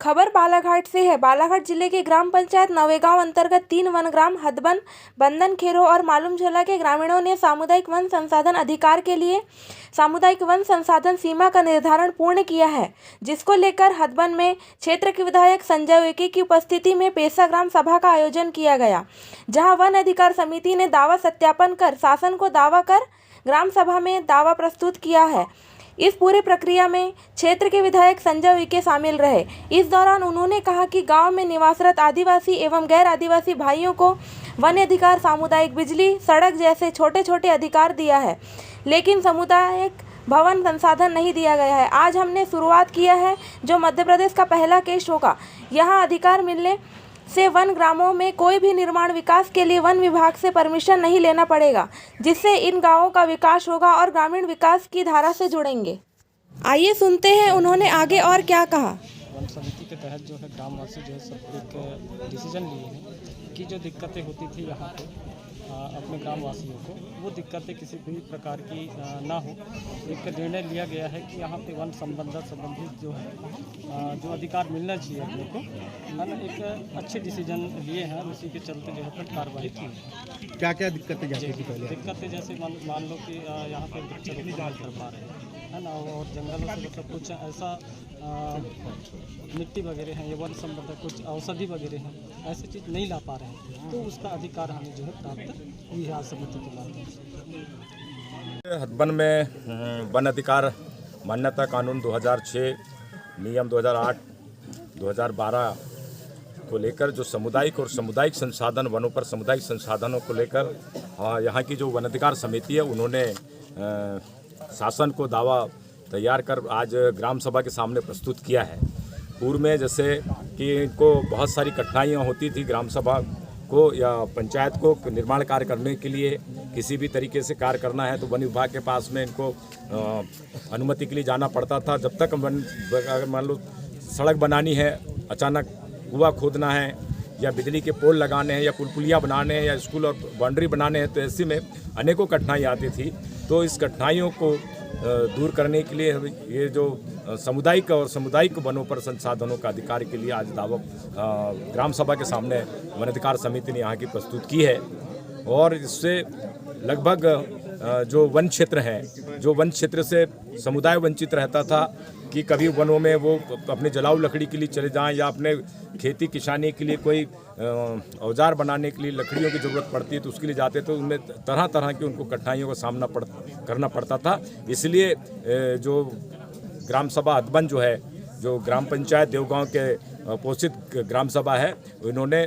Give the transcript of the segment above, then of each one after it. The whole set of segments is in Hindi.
खबर बालाघाट से है। बालाघाट जिले के ग्राम पंचायत नवेगांव अंतर्गत 3 वनग्राम हदबन, बंदन खेरो और मालूम झोला के ग्रामीणों ने सामुदायिक वन संसाधन अधिकार के लिए सामुदायिक वन संसाधन सीमा का निर्धारण पूर्ण किया है, जिसको लेकर हदबन में क्षेत्र के विधायक संजय उइके की उपस्थिति में पेशा ग्राम सभा का आयोजन किया गया, जहां वन अधिकार समिति ने दावा सत्यापन कर शासन को दावा कर ग्राम सभा में दावा प्रस्तुत किया है। इस पूरी प्रक्रिया में क्षेत्र के विधायक संजय उइके शामिल रहे। इस दौरान उन्होंने कहा कि गांव में निवासरत आदिवासी एवं गैर आदिवासी भाइयों को वन अधिकार, सामुदायिक बिजली, सड़क जैसे छोटे छोटे अधिकार दिया है, लेकिन सामुदायिक भवन संसाधन नहीं दिया गया है। आज हमने शुरुआत किया है, जो मध्य प्रदेश का पहला केस होगा। यहाँ अधिकार मिलने से वन ग्रामों में कोई भी निर्माण विकास के लिए वन विभाग से परमिशन नहीं लेना पड़ेगा, जिससे इन गांवों का विकास होगा और ग्रामीण विकास की धारा से जुड़ेंगे। आइए सुनते हैं उन्होंने आगे और क्या कहा। वन समिति के तहत जो है ग्रामवासी जो है सब एक डिसीजन लिए हैं कि जो दिक्कतें होती थी यहाँ पे अपने ग्रामवासियों को, वो दिक्कतें किसी भी प्रकार की ना हो। एक निर्णय लिया गया है कि यहाँ पे वन संबंधित जो है जो अधिकार मिलना चाहिए अपने को, है ना। एक अच्छे डिसीजन लिए हैं, उसी के चलते जो है कार्रवाई की। क्या क्या दिक्कतें जाती थी पहले? दिक्कतें जैसे मान लो कि यहाँ पे बच्चे नहीं कर पा रहे हैं, है ना, और जंगलों से मतलब कुछ ऐसा मिट्टी वगैरह है, ये वन संबंधित कुछ औषधि वगैरह है, ऐसी चीज़ नहीं ला पा रहे हैं, तो उसका अधिकार हमें जो है प्राप्त हुई है समिति के माध्यम से। हदबन में वन अधिकार मान्यता कानून 2006, नियम 2008, 2012 को लेकर जो सामुदायिक और सामुदायिक संसाधन, वनों पर सामुदायिक संसाधनों को लेकर यहाँ की जो वन अधिकार समिति है, उन्होंने शासन को दावा तैयार कर आज ग्राम सभा के सामने प्रस्तुत किया है। पूर्व में जैसे कि इनको बहुत सारी कठिनाइयाँ होती थी, ग्राम सभा को या पंचायत को निर्माण कार्य करने के लिए किसी भी तरीके से कार्य करना है तो वन विभाग के पास में इनको अनुमति के लिए जाना पड़ता था। जब तक मान लो सड़क बनानी है, अचानक कुआं खोदना है या बिजली के पोल लगाने हैं या पुलिया बनाने हैं या स्कूल और बाउंड्री बनाने हैं, तो ऐसे में अनेकों कठिनाई आती थी। तो इस कठिनाइयों को दूर करने के लिए ये जो सामुदायिक और सामुदायिक वनों पर संसाधनों का अधिकार के लिए आज दावा ग्राम सभा के सामने वन अधिकार समिति ने यहाँ की प्रस्तुत की है। और इससे लगभग जो वन क्षेत्र हैं, जो वन क्षेत्र से समुदाय वंचित रहता था कि कभी वनों में वो अपने जलाऊ लकड़ी के लिए चले जाएं या अपने खेती किसानी के लिए कोई औजार बनाने के लिए लकड़ियों की ज़रूरत पड़ती है तो उसके लिए जाते, तो उनमें तरह तरह की उनको कठिनाइयों का सामना करना पड़ता था। इसलिए जो ग्राम सभा हदबन जो है, जो ग्राम पंचायत देवगांव के पोषित ग्राम सभा है, इन्होंने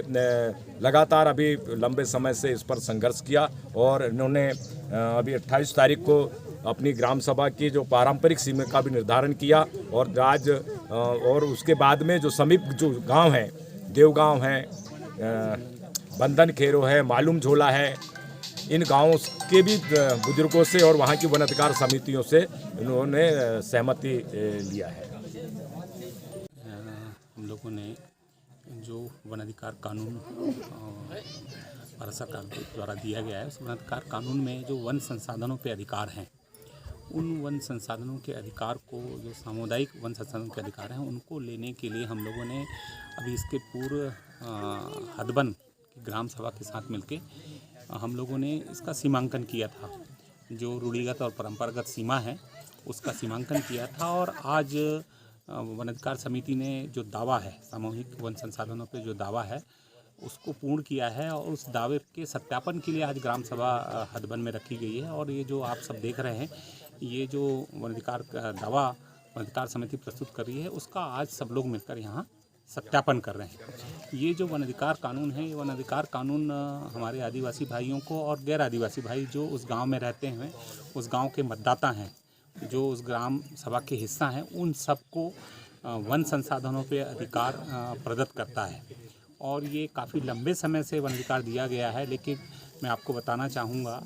लगातार अभी लंबे समय से इस पर संघर्ष किया और इन्होंने अभी 28 तारीख को अपनी ग्राम सभा की जो पारंपरिक सीमा का भी निर्धारण किया। और आज और उसके बाद में जो समीप जो गांव हैं, देवगांव है, बंदन खेरो है, मालूम झोला है, इन गांवों के भी बुजुर्गों से और वहां की वन अधिकार समितियों से इन्होंने सहमति लिया है। हम लोगों ने जो वन अधिकार कानून भारत सरकार द्वारा दिया गया है, उस वन अधिकार कानून में जो वन संसाधनों पे अधिकार हैं, उन वन संसाधनों के अधिकार को, जो सामुदायिक वन संसाधनों के अधिकार हैं, उनको लेने के लिए हम लोगों ने अभी इसके पूर्व हदबन की ग्राम सभा के साथ मिलके हम लोगों ने इसका सीमांकन किया था। जो रूढ़िगत और परंपरागत सीमा है उसका सीमांकन किया था और आज वन अधिकार समिति ने जो दावा है, सामूहिक वन संसाधनों पे जो दावा है, उसको पूर्ण किया है और उस दावे के सत्यापन के लिए आज ग्राम सभा हदबन में रखी गई है। और ये जो आप सब देख रहे हैं, ये जो वन अधिकार दावा वन अधिकार समिति प्रस्तुत कर रही है, उसका आज सब लोग मिलकर यहाँ सत्यापन कर रहे हैं। ये जो वन अधिकार कानून है, ये वन अधिकार कानून हमारे आदिवासी भाइयों को और गैर आदिवासी भाई जो उस गांव में रहते हैं, उस गांव के मतदाता हैं, जो उस ग्राम सभा के हिस्सा हैं, उन सबको वन संसाधनों पे अधिकार प्रदत्त करता है। और ये काफ़ी लंबे समय से वन अधिकार दिया गया है, लेकिन मैं आपको बताना चाहूँगा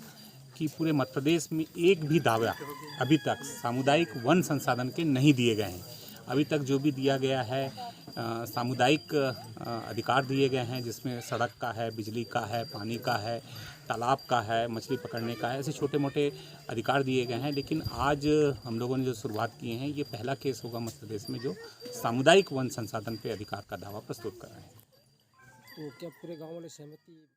कि पूरे मध्य प्रदेश में एक भी दावा अभी तक सामुदायिक वन संसाधन के नहीं दिए गए हैं। अभी तक जो भी दिया गया है सामुदायिक अधिकार दिए गए हैं, जिसमें सड़क का है, बिजली का है, पानी का है, तालाब का है, मछली पकड़ने का है, ऐसे छोटे मोटे अधिकार दिए गए हैं। लेकिन आज हम लोगों ने जो शुरुआत की है, ये पहला केस होगा मध्य प्रदेश में जो सामुदायिक वन संसाधन पे अधिकार का दावा प्रस्तुत कर रहे हैं। तो क्या पूरे गांव वाले सहमति